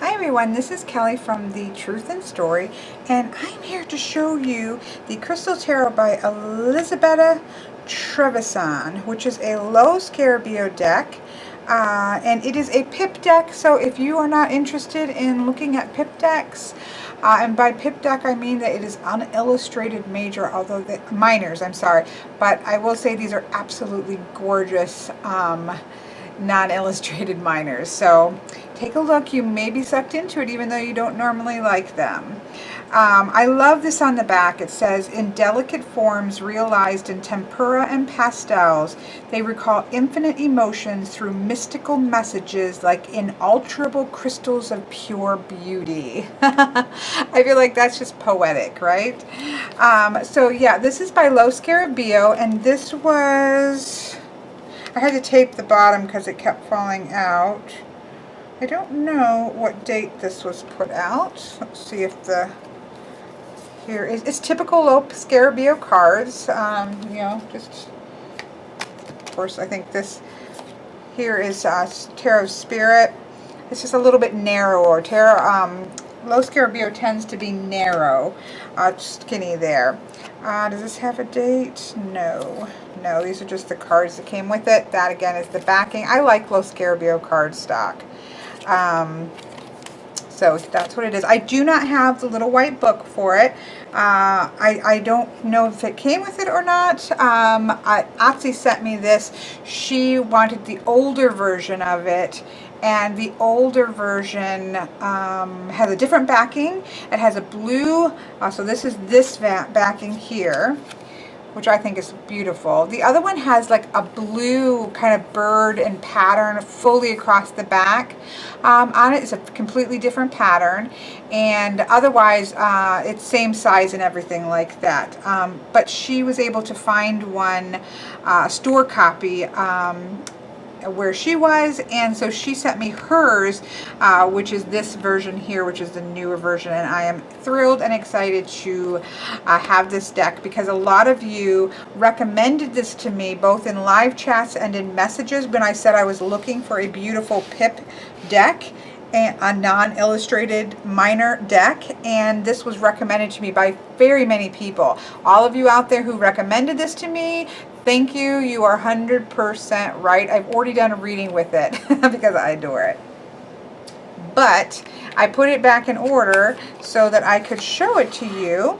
Hi everyone, this is Kelly from The Truth in Story, and I'm here to show you the Crystal Tarot by Elizabeth Trevisan, which is a low Scarabeo deck, and it is a pip deck. So if you are not interested in looking at pip decks, and by pip deck I mean that it is unillustrated minors, I'm sorry, but I will say these are absolutely gorgeous non-illustrated minors. So take a look. You may be sucked into it even though you don't normally like them. I love this on the back. It says, in delicate forms realized in tempera and pastels, they recall infinite emotions through mystical messages like inalterable crystals of pure beauty. I feel like that's just poetic, right? So yeah, this is by Lo Scarabeo, and this was... I had to tape the bottom because it kept falling out. I don't know what date this was put out. Let's see if here is, it's typical Lo Scarabeo cards. You know, just, of course, I think this here is Tarot of Spirit. It's just a little bit narrower. Lo Scarabeo tends to be narrow, skinny there. Does this have a date? No. No, these are just the cards that came with it. That again is the backing. I like Lo Scarabeo cardstock. So that's what it is. I do not have the little white book for it. I don't know if it came with it or not. Otzi sent me this. She wanted the older version of it. And the older version has a different backing. It has a blue, so this is this backing here, which I think is beautiful. The other one has like a blue kind of bird and pattern fully across the back. On it is a completely different pattern, and otherwise it's same size and everything like that. But she was able to find one store copy where she was, and so she sent me hers, which is this version here, which is the newer version, and I am thrilled and excited to have this deck because a lot of you recommended this to me both in live chats and in messages when I said I was looking for a beautiful pip deck and a non-illustrated minor deck, and this was recommended to me by very many people. All of you out there who recommended this to me, thank you. You are 100% right. I've already done a reading with it because I adore it. But I put it back in order so that I could show it to you.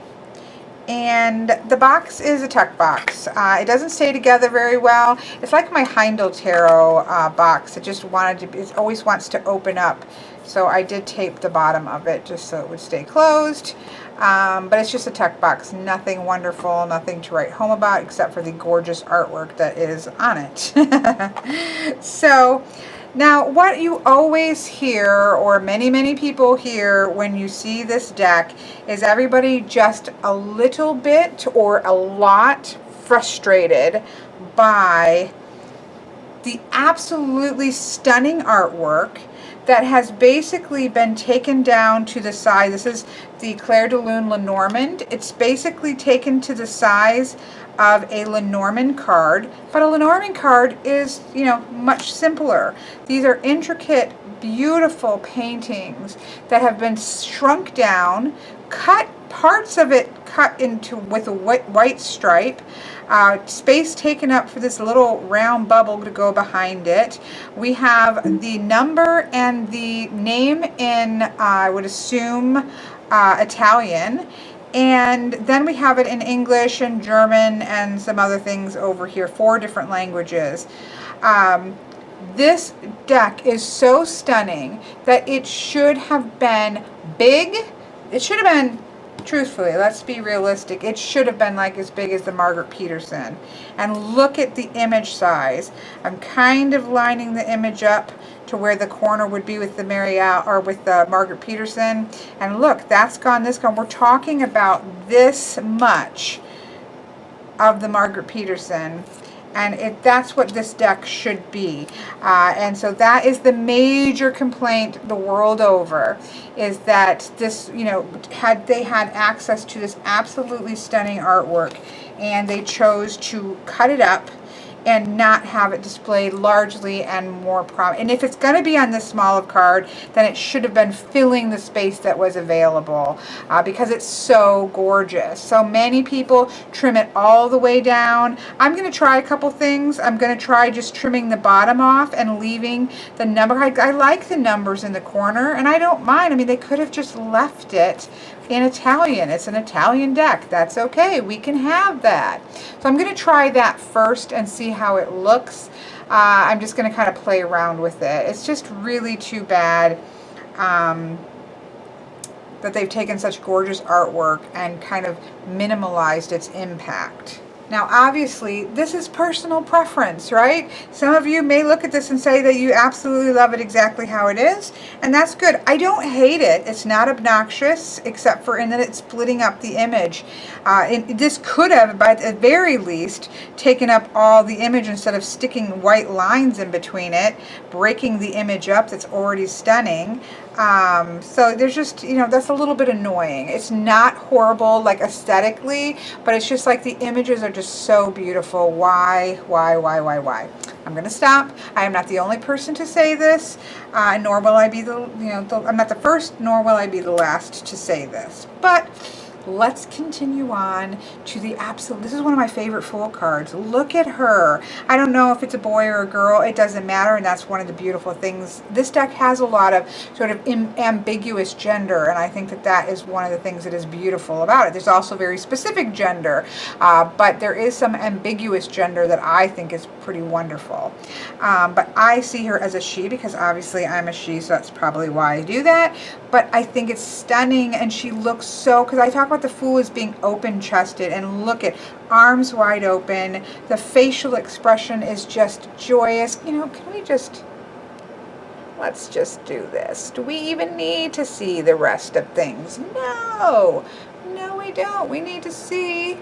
And the box is a tuck box. It doesn't stay together very well. It's like my Heindel Tarot box. It always wants to open up. So I did tape the bottom of it just so it would stay closed. But it's just a tuck box. Nothing wonderful, nothing to write home about except for the gorgeous artwork that is on it. So now, what you always hear, or many people hear when you see this deck, is everybody just a little bit or a lot frustrated by the absolutely stunning artwork that has basically been taken down to the size. This is the Clair de Lune Lenormand. It's basically taken to the size of a Lenormand card, but a Lenormand card is, you know, much simpler. These are intricate, beautiful paintings that have been shrunk down, cut, parts of it cut into with a white stripe, space taken up for this little round bubble to go behind it. We have the number and the name in, I would assume, Italian. And then we have it in English and German and some other things over here, 4 different languages. This deck is so stunning that it should have been big. It should have been, truthfully, let's be realistic, it should have been like as big as the Margaret Peterson. And look at the image size. I'm kind of lining the image up to where the corner would be with the with the Margaret Peterson. And look, that's gone, this gone. We're talking about this much of the Margaret Peterson. And that's what this deck should be. And so that is the major complaint the world over, is that this, you know, they had access to this absolutely stunning artwork and they chose to cut it up and not have it displayed largely and more prominent. And if it's going to be on this small of card, then it should have been filling the space that was available, because it's so gorgeous. So many people trim it all the way down. I'm going to try a couple things. I'm going to try just trimming the bottom off and leaving the number. I like the numbers in the corner, and I don't mind. I mean, they could have just left it in Italian. It's an Italian deck. That's okay. We can have that. So I'm going to try that first and see how it looks. I'm just going to kind of play around with it. It's just really too bad that they've taken such gorgeous artwork and kind of minimalized its impact. Now, obviously, this is personal preference, right? Some of you may look at this and say that you absolutely love it exactly how it is, and that's good. I don't hate it. It's not obnoxious, except for in that it's splitting up the image. This could have, by the very least, taken up all the image instead of sticking white lines in between it, breaking the image up that's already stunning. So there's just, you know, that's a little bit annoying. It's not horrible, like aesthetically, but it's just like the images are just so beautiful. Why? I'm going to stop. I am not the only person to say this, nor will I be I'm not the first, nor will I be the last to say this. But let's continue on to the absolute. This is one of my favorite Fool cards. Look at her. I don't know if it's a boy or a girl. It doesn't matter, and that's one of the beautiful things. This deck has a lot of sort of ambiguous gender, and I think that that is one of the things that is beautiful about it. There's also very specific gender, but there is some ambiguous gender that I think is pretty wonderful. But I see her as a she because obviously I'm a she, so that's probably why I do that. But I think it's stunning, and she looks so, because I talk about the Fool as being open-chested, and look at arms wide open. The facial expression is just joyous. You know, can we just, let's just do this. Do we even need to see the rest of things? No, we don't. We need to see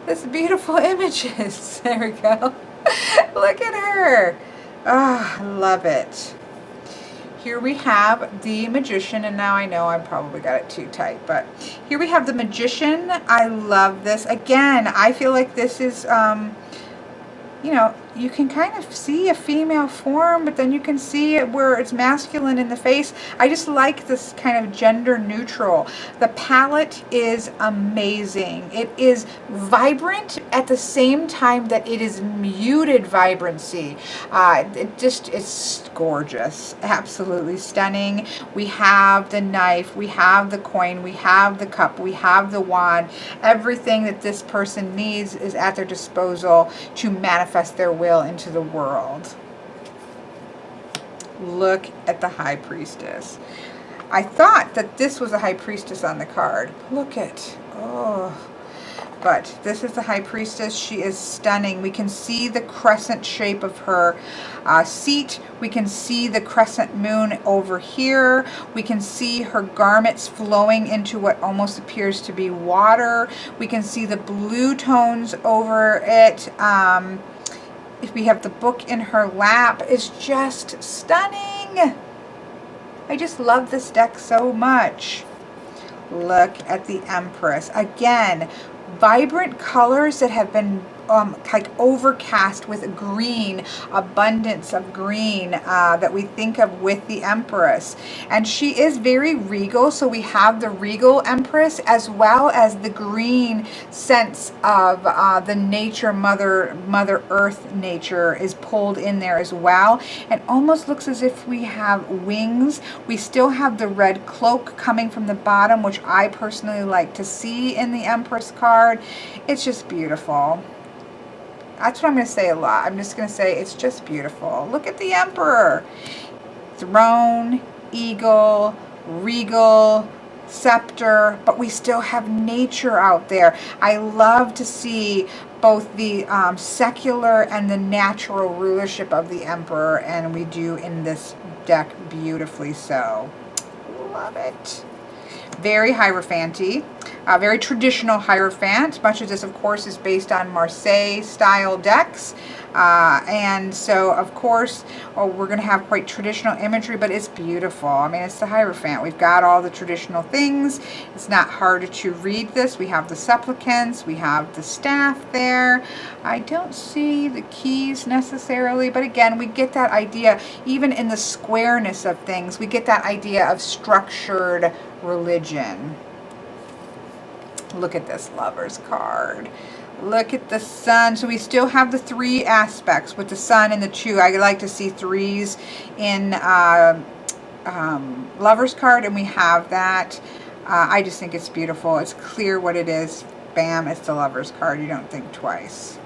this beautiful images. There we go. Look at her. Ah, I love it. Here we have the Magician, and now I know I probably got it too tight, but here we have the Magician. I love this. Again, I feel like this is, you know, you can kind of see a female form, but then you can see it where it's masculine in the face. I just like this kind of gender neutral. The palette is amazing. It is vibrant at the same time that it is muted vibrancy. It's gorgeous. Absolutely stunning. We have the knife, we have the coin, we have the cup, we have the wand. Everything that this person needs is at their disposal to manifest their will into the world. Look at the High Priestess. I thought that this was a High Priestess on the card. Look at, oh. But this is the High Priestess. She is stunning. We can see the crescent shape of her seat. We can see the crescent moon over here. We can see her garments flowing into what almost appears to be water. We can see the blue tones over it. If we have the book in her lap, it's just stunning. I just love this deck so much. Look at the Empress. Again, vibrant colors that have been like overcast with green, abundance of green that we think of with the Empress. And she is very regal, so we have the regal Empress as well as the green sense of the nature, Mother Earth nature is pulled in there as well. It almost looks as if we have wings. We still have the red cloak coming from the bottom, which I personally like to see in the Empress card. It's just beautiful. That's what I'm going to say a lot. I'm just going to say it's just beautiful. Look at the Emperor. Throne, eagle, regal, scepter, but we still have nature out there. I love to see both the secular and the natural rulership of the Emperor, and we do in this deck beautifully so. Love it. Very Hierophant-y. Very traditional Hierophant. Much of this, of course, is based on Marseille style decks. And so, of course, we're going to have quite traditional imagery, but it's beautiful. I mean, it's the Hierophant. We've got all the traditional things. It's not hard to read this. We have the supplicants. We have the staff there. I don't see the keys necessarily, but again, we get that idea, even in the squareness of things, we get that idea of structured religion. Look at this Lover's card. Look at the sun. So we still have the 3 aspects with the sun and the 2. I like to see 3s in Lover's card, and we have that. I just think it's beautiful. It's clear what it is. Bam, it's the Lover's card. You don't think twice.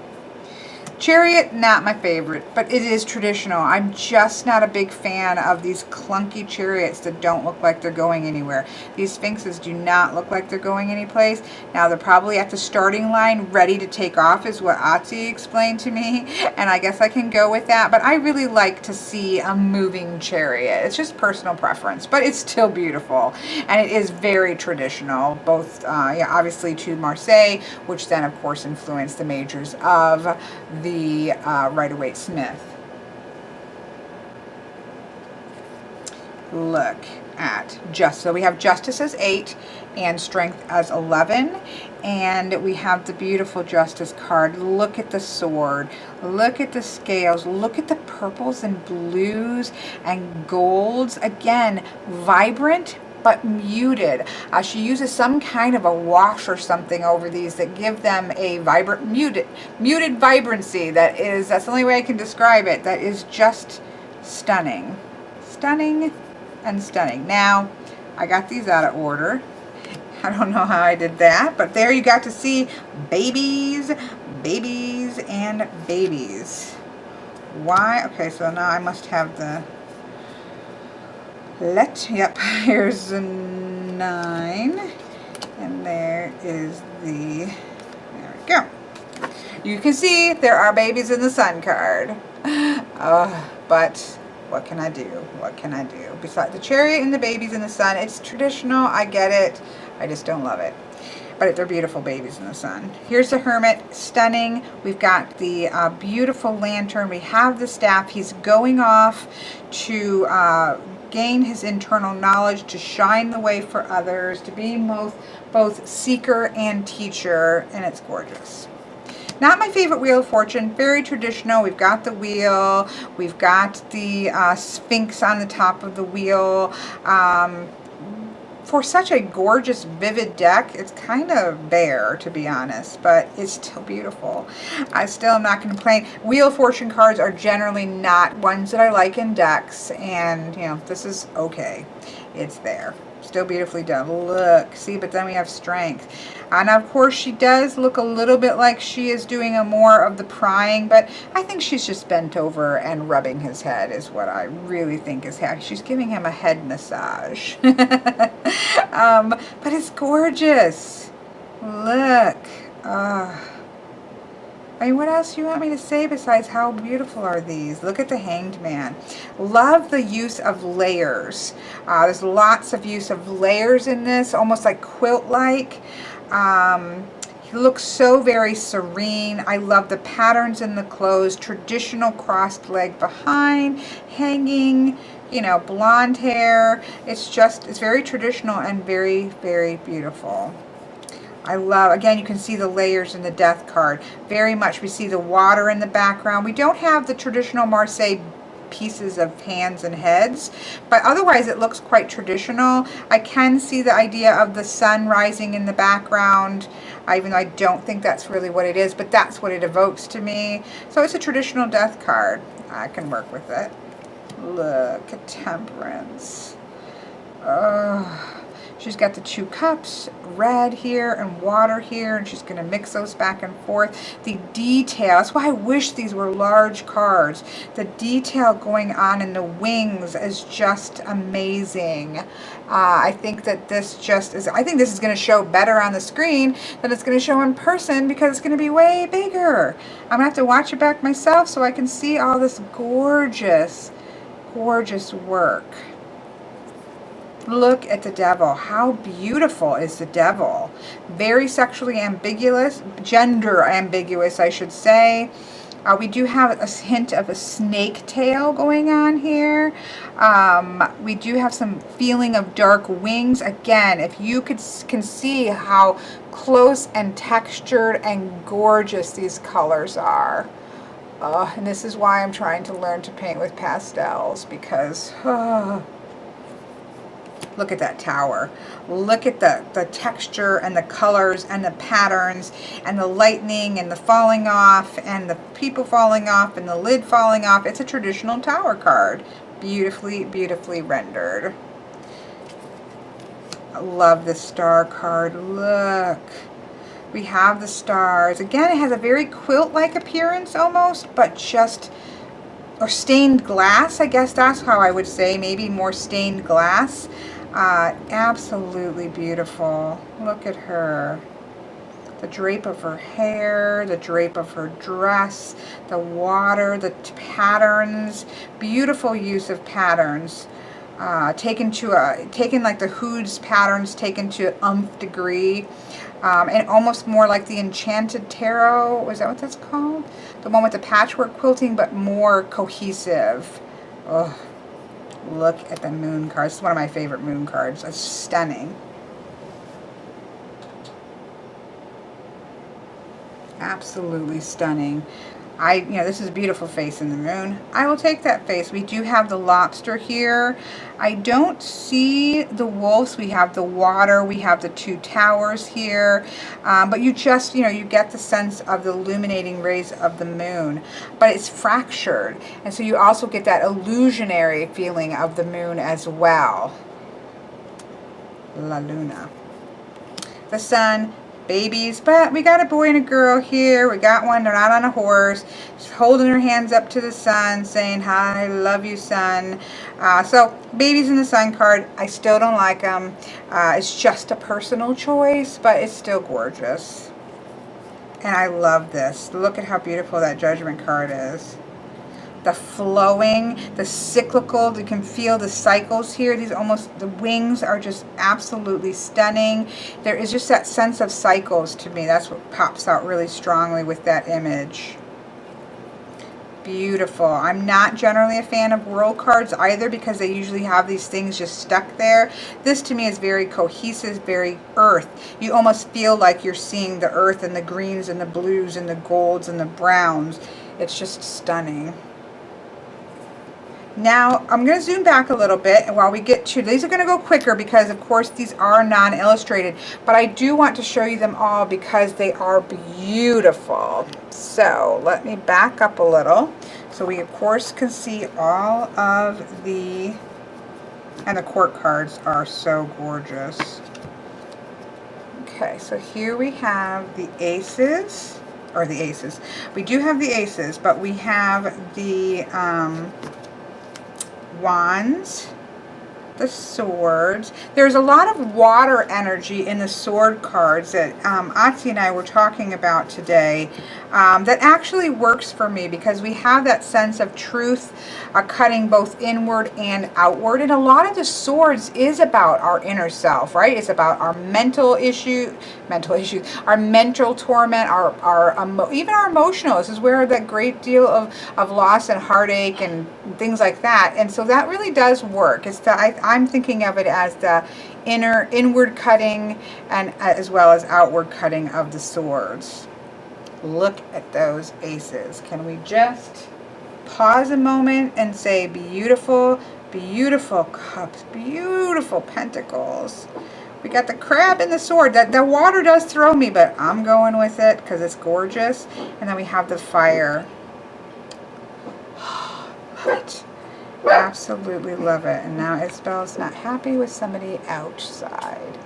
Chariot, not my favorite, but it is traditional. I'm just not a big fan of these clunky chariots that don't look like they're going anywhere. These Sphinxes do not look like they're going anyplace. Now, they're probably at the starting line ready to take off, is what Atsi explained to me, and I guess I can go with that, but I really like to see a moving chariot. It's just personal preference, but it's still beautiful, and it is very traditional, both, yeah, obviously to Marseille, which then, of course, influenced the majors of the Rider-Waite-Smith. Look at so we have Justice as 8 and Strength as 11, and we have the beautiful Justice card. Look at the sword, look at the scales, look at the purples and blues and golds. Again, vibrant but muted. She uses some kind of a wash or something over these that give them a vibrant, muted vibrancy. That's the only way I can describe it. That is just stunning. Stunning and stunning. Now, I got these out of order. I don't know how I did that, but there you got to see babies, babies, and babies. Why? Okay, so now I must have the yep, here's the 9, and there is there we go. You can see there are babies in the sun card. But what can I do? What can I do? Besides the chariot and the babies in the sun, it's traditional, I get it. I just don't love it. But they're beautiful babies in the sun. Here's the Hermit, stunning. We've got the beautiful lantern. We have the staff. He's going off to gain his internal knowledge, to shine the way for others, to be both seeker and teacher, and it's gorgeous. Not my favorite Wheel of Fortune, very traditional. We've got the wheel, we've got the Sphinx on the top of the wheel. For such a gorgeous, vivid deck, it's kind of bare, to be honest, but it's still beautiful. I still am not going to complain. Wheel of Fortune cards are generally not ones that I like in decks, and, you know, this is okay. It's there. Still beautifully done. Look, see, but then we have Strength. And of course, she does look a little bit like she is doing more of the prying, but I think she's just bent over and rubbing his head is what I really think is happening. She's giving him a head massage. But it's gorgeous. Look. I mean, what else do you want me to say besides how beautiful are these? Look at the Hanged Man. Love the use of layers. There's lots of use of layers in this, almost like quilt-like. He looks so very serene. I love the patterns in the clothes, traditional crossed leg behind, hanging, you know, blonde hair. It's very traditional and very, very beautiful. I love, again, you can see the layers in the Death card. Very much, we see the water in the background. We don't have the traditional Marseille pieces of hands and heads, but otherwise it looks quite traditional. I can see the idea of the sun rising in the background, even though I don't think that's really what it is, but that's what it evokes to me. So it's a traditional Death card. I can work with it. Look at Temperance. She's got the 2 cups, red here and water here, and she's going to mix those back and forth. The detail, that's why I wish these were large cards. The detail going on in the wings is just amazing. I think that this is going to show better on the screen than it's going to show in person because it's going to be way bigger. I'm going to have to watch it back myself so I can see all this gorgeous, gorgeous work. Look at the devil. How beautiful is the devil? Very sexually ambiguous, gender ambiguous, I should say. We do have a hint of a snake tail going on here. We do have some feeling of dark wings. Again, if you can see how close and textured and gorgeous these colors are. And this is why I'm trying to learn to paint with pastels, because look at that tower. Look at the texture and the colors and the patterns and the lightning and the falling off and the people falling off and the lid falling off. It's a traditional tower card. Beautifully, beautifully rendered. I love the star card. Look. We have the stars. Again, it has a very quilt-like appearance almost, but just, or stained glass, I guess that's how I would say, maybe more stained glass. Absolutely beautiful. Look at her. The drape of her hair, the drape of her dress, the water, the patterns. Beautiful use of patterns. Taken like the Hoods patterns, taken to umph degree. And almost more like the Enchanted Tarot. Was that what that's called? The one with the patchwork quilting, but more cohesive. Oh. Look at the moon card. It's one of my favorite moon cards. It's stunning. Absolutely stunning. This is a beautiful face in the moon. I will take that face. We do have the lobster here. I don't see the wolves. We have the water. We have the two towers here. But you just, you get the sense of the illuminating rays of the moon. But it's fractured. And so you also get that illusionary feeling of the moon as well. La Luna. The sun. Babies, but we got a boy and a girl here. We got one, they're not on a horse. She's holding her hands up to the sun, saying, "Hi, I love you, son." So, babies in the sun card, I still don't like them. It's just a personal choice, but it's still gorgeous. And I love this. Look at how beautiful that Judgment card is. The flowing, the cyclical, you can feel the cycles here. The wings are just absolutely stunning. There is just that sense of cycles to me. That's what pops out really strongly with that image. Beautiful. I'm not generally a fan of world cards either, because they usually have these things just stuck there. This to me is very cohesive, very earth. You almost feel like you're seeing the earth and the greens and the blues and the golds and the browns. It's just stunning. Now, I'm going to zoom back a little bit, and while we get to, these are going to go quicker because, of course, these are non-illustrated, but I do want to show you them all because they are beautiful. So, let me back up a little so we, of course, can see all of the, and the court cards are so gorgeous. Okay, so here we have the aces, or the aces. We do have the aces, but we have the, wands, the swords. There's a lot of water energy in the sword cards that Atsi and I were talking about today that actually works for me, because we have that sense of truth cutting both inward and outward. And a lot of the swords is about our inner self, right? It's about our mental issues, our mental torment, even our emotional. This is where that great deal of loss and heartache and things like that. And so that really does work. It's I'm thinking of it as the inward cutting and as well as outward cutting of the swords. Look at those aces. Can we just pause a moment and say beautiful, beautiful cups, beautiful pentacles. We got the crab and the sword. The water does throw me, but I'm going with it because it's gorgeous. And then we have the fire. Love it. Absolutely love it. And now Isabel's not happy with somebody outside.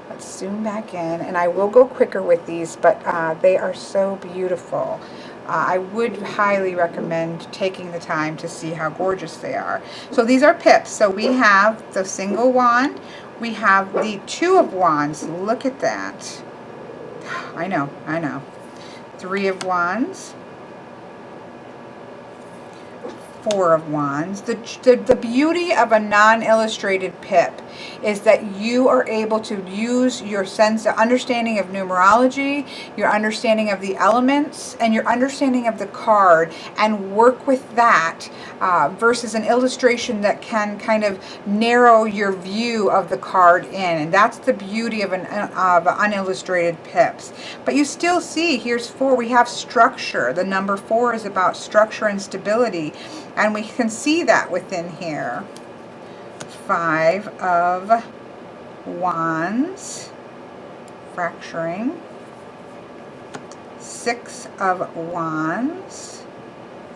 Let's zoom back in, and I will go quicker with these, but they are so beautiful. I would highly recommend taking the time to see how gorgeous they are. So these are pips. So we have the single wand. We have the two of wands. Look at that. I know. Three of wands. Four of wands. The beauty of a non-illustrated pip is that you are able to use your sense of understanding of numerology, your understanding of the elements, and your understanding of the card, and work with that versus an illustration that can kind of narrow your view of the card in. And that's the beauty of unillustrated pips. But you still see, here's 4, we have structure. The number 4 is about structure and stability, and we can see that within here. 5 of Wands, fracturing. 6 of Wands,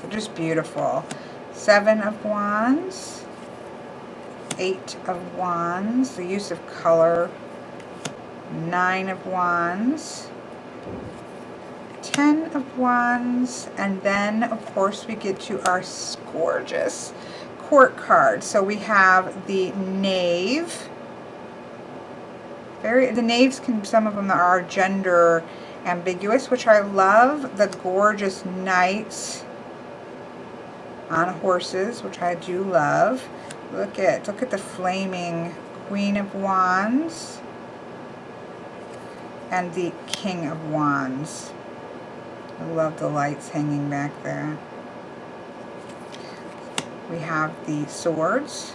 they're just beautiful. 7 of Wands, 8 of Wands, the use of color. 9 of Wands, 10 of Wands, and then of course we get to our gorgeous court card. So we have the Knave. The knaves some of them are gender ambiguous, which I love. The gorgeous knights on horses, which I do love. Look at the flaming Queen of Wands and the King of Wands. I love the lights hanging back there. We have the swords.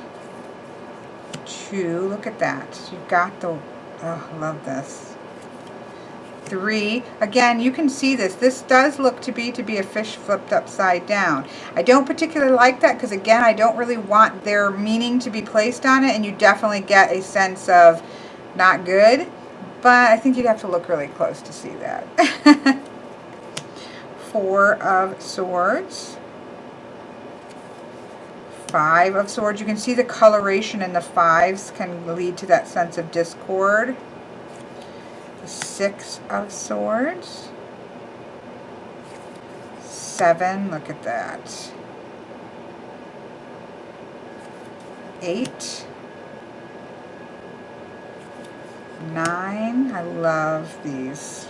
2, look at that. You've got the, oh, I love this. 3, again, you can see this. This does look to be a fish flipped upside down. I don't particularly like that because, again, I don't really want their meaning to be placed on it, and you definitely get a sense of not good, but I think you'd have to look really close to see that. 4 of Swords. 5 of Swords. You can see the coloration in the 5s can lead to that sense of discord. 6 of Swords. 7, look at that. 8. 9, I love these.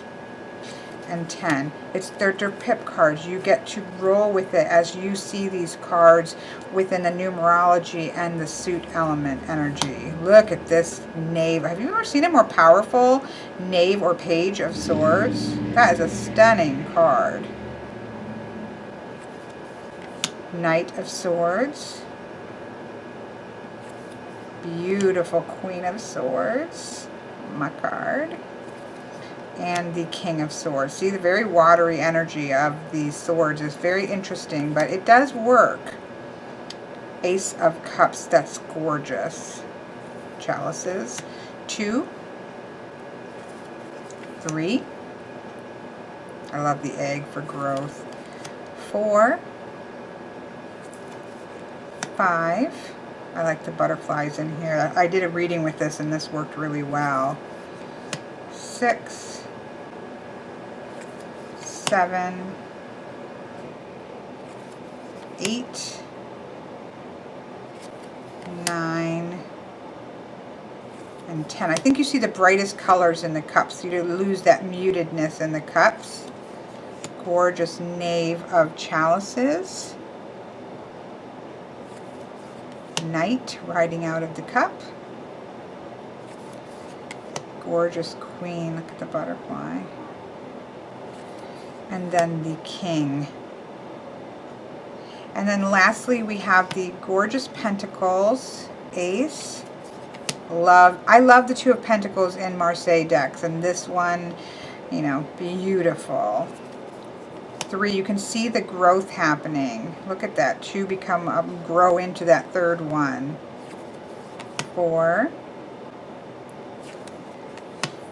And 10. They're pip cards. You get to roll with it as you see these cards within the numerology and the suit element energy. Look at this Knave. Have you ever seen a more powerful Knave or Page of Swords? That is a stunning card. Knight of Swords. Beautiful Queen of Swords. My card. And the King of Swords. See, the very watery energy of these swords is very interesting, but it does work. Ace of Cups, that's gorgeous. Chalices. 2. 3. I love the egg for growth. 4. 5. I like the butterflies in here. I did a reading with this and this worked really well. 6. 7, 8, 9, and 10. I think you see the brightest colors in the cups. You lose that mutedness in the cups. Gorgeous Knave of Chalices. Knight riding out of the cup. Gorgeous Queen. Look at the butterfly. And then the King. And then lastly we have the gorgeous Pentacles, Ace. I love the 2 of Pentacles in Marseille decks, and this one, you know, beautiful. 3, you can see the growth happening. Look at that, 2 grow into that 3rd one. 4.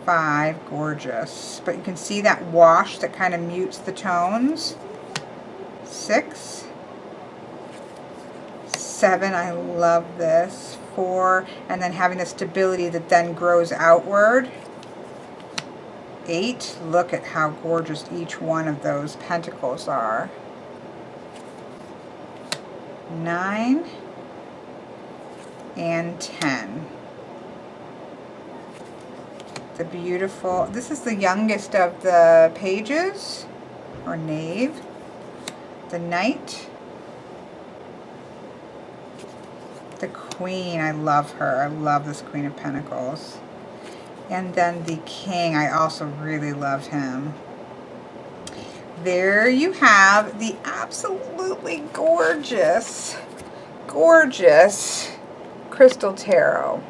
5, gorgeous. But you can see that wash that kind of mutes the tones. 6. 7, I love this. 4, and then having the stability that then grows outward. 8, look at how gorgeous each one of those pentacles are. 9 and 10. The beautiful, this is the youngest of the pages, or Knave. The Knight. The Queen, I love her. I love this Queen of Pentacles. And then the King, I also really loved him. There you have the absolutely gorgeous, gorgeous Crystal Tarot.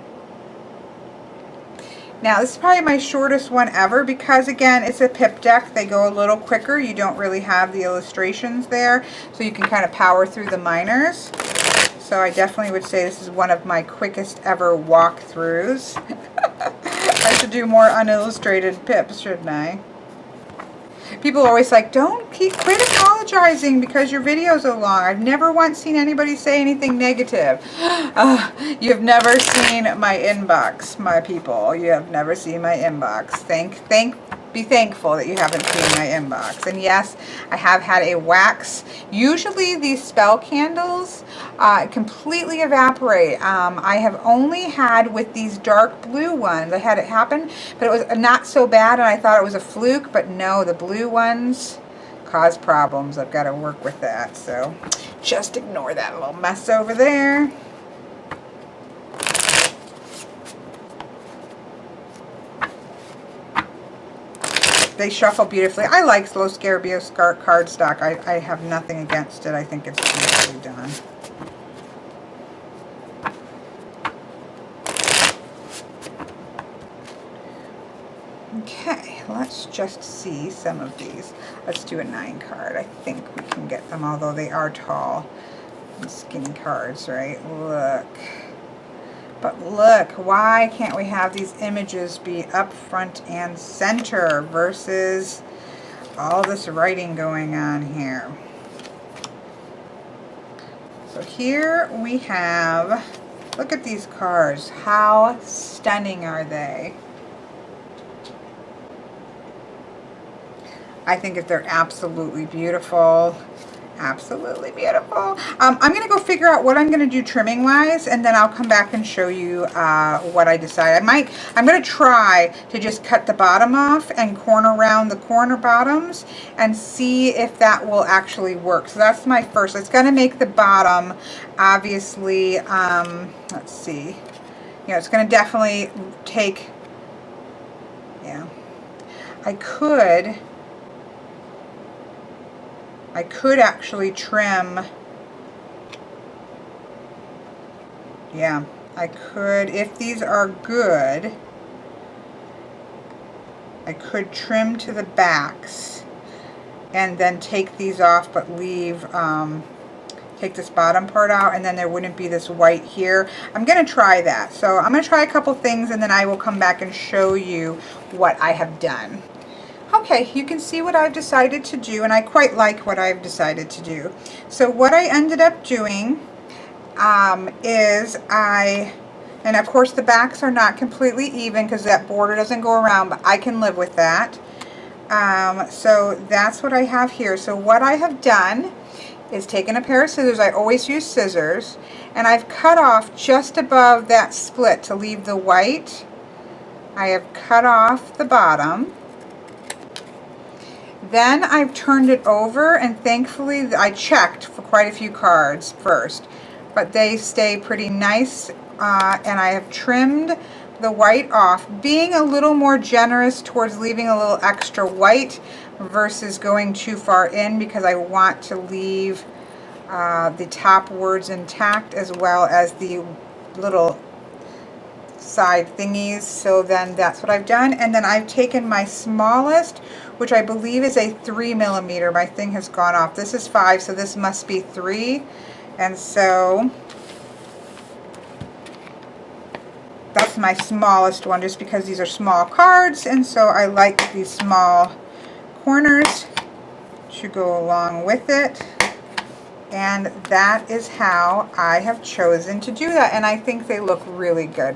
Now, this is probably my shortest one ever because, again, it's a pip deck. They go a little quicker. You don't really have the illustrations there, so you can kind of power through the minors. So I definitely would say this is one of my quickest ever walkthroughs. I should do more unillustrated pips, shouldn't I? People are always like, quit apologizing because your videos are long. I've never once seen anybody say anything negative. You've never seen my inbox, my people. You have never seen my inbox. Be thankful that you haven't seen my inbox. And yes, I have had a wax. Usually these spell candles completely evaporate. I have only had with these dark blue ones. I had it happen, but it was not so bad, and I thought it was a fluke. But no, the blue ones cause problems. I've got to work with that. So just ignore that little mess over there. They shuffle beautifully. I like Los Scarabeo cardstock. I have nothing against it. I think it's beautifully done. Okay, let's just see some of these. Let's do a 9 card. I think we can get them, although they are tall and skinny cards, right? Look. But look, why can't we have these images be up front and center versus all this writing going on here? So here we have, look at these cards. How stunning are they? I think that they're absolutely beautiful. Absolutely beautiful. I'm going to go figure out what I'm going to do trimming wise, and then I'll come back and show you what I decide. I'm going to try to just cut the bottom off and corner around the corner bottoms and see if that will actually work. So that's my first. It's going to make the bottom obviously, let's see, it's going to definitely take, I could actually trim, I could, if these are good, I could trim to the backs and then take these off, but leave, take this bottom part out, and then there wouldn't be this white here. I'm going to try that. So I'm going to try a couple things, and then I will come back and show you what I have done. Okay, you can see what I've decided to do, and I quite like what I've decided to do. So what I ended up doing is and of course the backs are not completely even because that border doesn't go around, but I can live with that. So that's what I have here. So what I have done is taken a pair of scissors. I always use scissors, and I've cut off just above that split to leave the white. I have cut off the bottom. Then I've turned it over, and thankfully I checked for quite a few cards first, but they stay pretty nice, and I have trimmed the white off, being a little more generous towards leaving a little extra white versus going too far in, because I want to leave the top words intact as well as the little side thingies. So then that's what I've done, and then I've taken my smallest, which I believe is a 3mm. My thing has gone off. This is 5, so this must be 3. And so that's my smallest one, just because these are small cards, and so I like these small corners to go along with it. And that is how I have chosen to do that, and I think they look really good.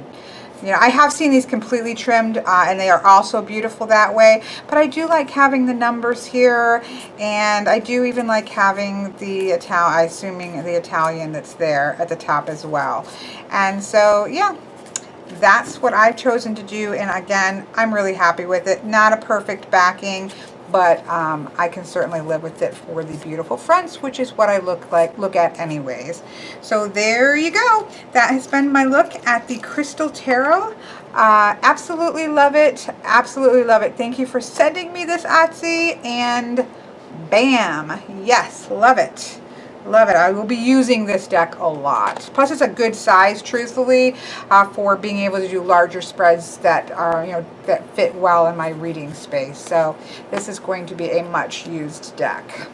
I have seen these completely trimmed, and they are also beautiful that way, but I do like having the numbers here, and I do even like having the assuming the Italian that's there at the top as well. And so, yeah, that's what I've chosen to do, and again, I'm really happy with it. Not a perfect backing, but I can certainly live with it for the beautiful fronts, which is what I look at anyways. So there you go. That has been my look at the Crystal Tarot. Absolutely love it. Absolutely love it. Thank you for sending me this, Etsy, and bam. Yes, love it. Love it. I will be using this deck a lot. Plus, it's a good size, truthfully, for being able to do larger spreads that are, that fit well in my reading space. So this is going to be a much used deck.